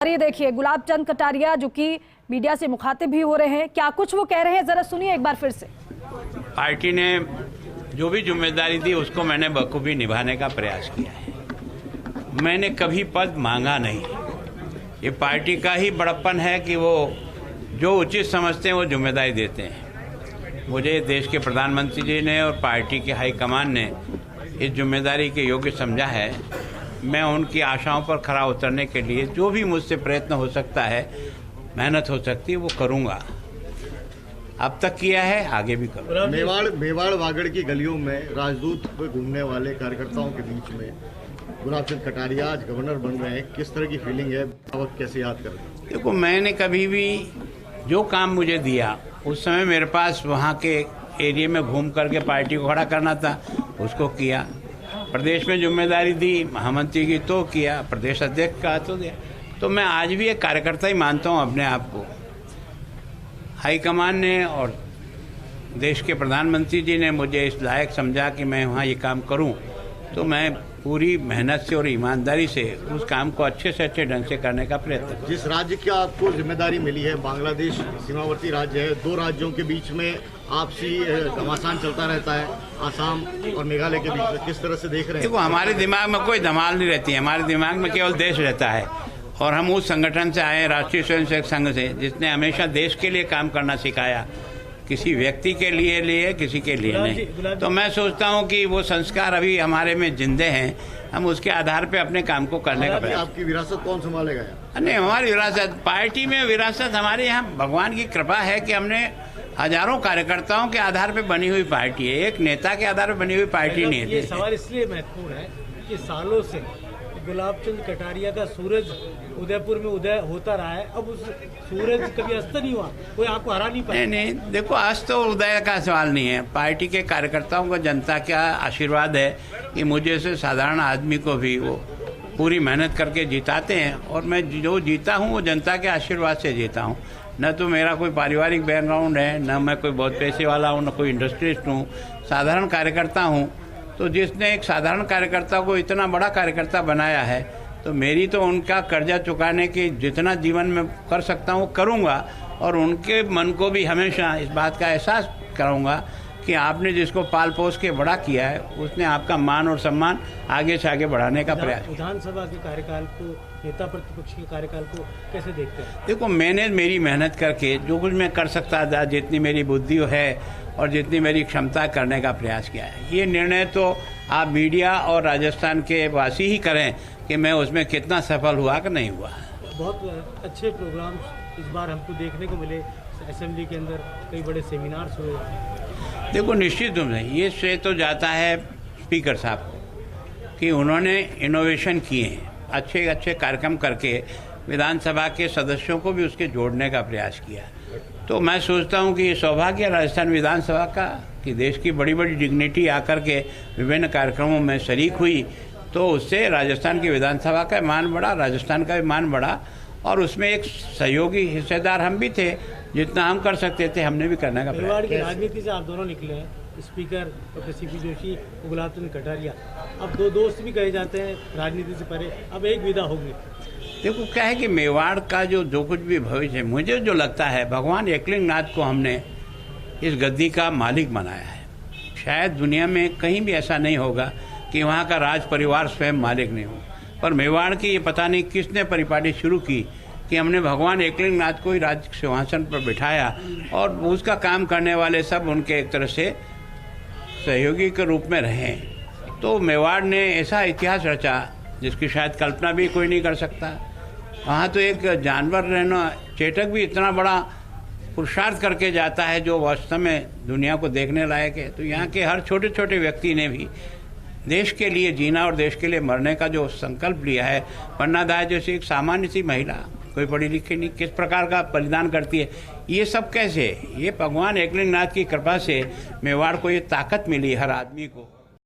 ये देखिए गुलाब चंद कटारिया जो कि मीडिया से मुखातिब भी हो रहे हैं, क्या कुछ वो कह रहे हैं जरा सुनिए एक बार फिर से। पार्टी ने जो भी जिम्मेदारी दी उसको मैंने बखूबी निभाने का प्रयास किया है। मैंने कभी पद मांगा नहीं। ये पार्टी का ही बड़प्पन है कि वो जो उचित समझते हैं वो जिम्मेदारी देते हैं। मुझे देश के प्रधानमंत्री जी ने और पार्टी के हाईकमान ने इस जिम्मेदारी के योग्य समझा है। मैं उनकी आशाओं पर खरा उतरने के लिए जो भी मुझसे प्रयत्न हो सकता है, मेहनत हो सकती है, वो करूँगा। अब तक किया है, आगे भी करूँगा। मेवाड़ वागड़ की गलियों में राजदूत घूमने वाले कार्यकर्ताओं के बीच में गुलाब चंद कटारिया आज गवर्नर बन रहे हैं, किस तरह की फीलिंग है, वक्त कैसे याद कर रहे हैं? देखो, मैंने कभी भी जो काम मुझे दिया उस समय मेरे पास वहाँ के एरिया में घूम करके पार्टी को खड़ा करना था, उसको किया। प्रदेश में जिम्मेदारी दी महामंत्री की तो किया, प्रदेश अध्यक्ष का तो दिया। तो मैं आज भी एक कार्यकर्ता ही मानता हूँ अपने आप को। हाईकमान ने और देश के प्रधानमंत्री जी ने मुझे इस लायक समझा कि मैं वहाँ ये काम करूँ, तो मैं पूरी मेहनत से और ईमानदारी से उस काम को अच्छे से अच्छे ढंग से करने का प्रयत्न करूँ। जिस राज्य की आपको जिम्मेदारी मिली है, बांग्लादेश सीमावर्ती राज्य है, दो राज्यों के बीच में आपसी घमासान चलता रहता है, आसाम और मेघालय के बीच में, किस तरह से देख रहे हैं? देखो, हमारे दिमाग में कोई धमाल नहीं रहती है। हमारे दिमाग में केवल देश रहता है। और हम उस संगठन से आए, राष्ट्रीय स्वयंसेवक संघ से, जिसने हमेशा देश के लिए काम करना सिखाया, किसी व्यक्ति के लिए किसी के लिए नहीं। तो मैं सोचता हूं कि वो संस्कार अभी हमारे में जिंदे हैं। हम उसके आधार पे अपने काम को करने का प्रयास। आपकी विरासत कौन संभालेगा? नहीं, हमारी विरासत, पार्टी में विरासत हमारे यहाँ भगवान की कृपा है कि हमने हजारों कार्यकर्ताओं के आधार पे बनी हुई पार्टी है। एक नेता के आधार पे बनी हुई पार्टी नहीं है। ये सवाल इसलिए महत्वपूर्ण है कि सालों से गुलाब चंद कटारिया का सूरज उदयपुर में उदय होता रहा है। अब उस सूरज कभी अस्त नहीं हुआ, कोई आपको हरा नहीं पाया। नहीं, देखो, अस्त और उदय का सवाल नहीं है। पार्टी के कार्यकर्ताओं को जनता का आशीर्वाद है कि मुझे से साधारण आदमी को भी वो पूरी मेहनत करके जिताते हैं। और मैं जो जीता हूँ वो जनता के आशीर्वाद से जीता हूँ। न तो मेरा कोई पारिवारिक बैकग्राउंड है, न मैं कोई बहुत पैसे वाला हूँ, न कोई इंडस्ट्रियलिस्ट हूँ। साधारण कार्यकर्ता हूँ। तो जिसने एक साधारण कार्यकर्ता को इतना बड़ा कार्यकर्ता बनाया है, तो मेरी तो उनका कर्जा चुकाने की जितना जीवन में कर सकता हूँ करूँगा। और उनके मन को भी हमेशा इस बात का एहसास कराऊँगा कि आपने जिसको पाल पोस के बड़ा किया है, उसने आपका मान और सम्मान आगे से आगे बढ़ाने का प्रयास। विधानसभा के कार्यकाल को, नेता प्रतिपक्ष के कार्यकाल को कैसे देखते हैं? देखो, मैंने मेरी मेहनत करके जो कुछ मैं कर सकता था, जितनी मेरी बुद्धि है और जितनी मेरी क्षमता करने का प्रयास किया है। ये निर्णय तो आप मीडिया और राजस्थान के वासी ही करें कि मैं उसमें कितना सफल हुआ कि नहीं हुआ। बहुत अच्छे प्रोग्राम इस बार हमको देखने को मिले। असेंबली के अंदर कई बड़े सेमिनार्स हुए। देखो, निश्चित रूप से ये श्रेय तो जाता है स्पीकर साहब को कि उन्होंने इनोवेशन किए हैं, अच्छे अच्छे कार्यक्रम करके विधानसभा के सदस्यों को भी उसके जोड़ने का प्रयास किया। तो मैं सोचता हूं कि ये सौभाग्य है राजस्थान विधानसभा का कि देश की बड़ी बड़ी डिग्निटी आकर के विभिन्न कार्यक्रमों में शरीक हुई। तो उससे राजस्थान की विधानसभा का मान बढ़ा, राजस्थान का भी मान बढ़ा। और उसमें एक सहयोगी हिस्सेदार हम भी थे। जितना हम कर सकते थे हमने भी करने का प्रयास। मेवाड़ की राजनीति से आप दोनों निकले हैं, speaker doctor CP Joshi, Gulab Chand Kataria. अब दो दोस्त भी कहे जाते हैं राजनीति से परे, अब एक विदा होगी। देखो, क्या है कि मेवाड़ का जो कुछ भी भविष्य है, मुझे जो लगता है भगवान एकलिंगनाथ को हमने इस गद्दी का मालिक बनाया है। शायद दुनिया में कहीं भी ऐसा नहीं होगा कि वहाँ का राज परिवार स्वयं मालिक नहीं हो। पर मेवाड़ की ये पता नहीं किसने परिपाटी शुरू की कि हमने भगवान एकलिंगनाथ को ही राज सिंहासन पर बिठाया और उसका काम करने वाले सब उनके एक तरह से सहयोगी के रूप में रहे। तो मेवाड़ ने ऐसा इतिहास रचा जिसकी शायद कल्पना भी कोई नहीं कर सकता। वहाँ तो एक जानवर रहना, चेटक भी इतना बड़ा पुरुषार्थ करके जाता है जो वास्तव में दुनिया को देखने लायक है। तो यहाँ के हर छोटे छोटे व्यक्ति ने भी देश के लिए जीना और देश के लिए मरने का जो संकल्प लिया है। पन्ना दास जैसी एक सामान्य सी महिला, कोई पढ़ी लिखी नहीं, किस प्रकार का बलिदान करती है। ये सब कैसे? ये भगवान एकलिंगनाथ की कृपा से मेवाड़ को ये ताकत मिली हर आदमी को।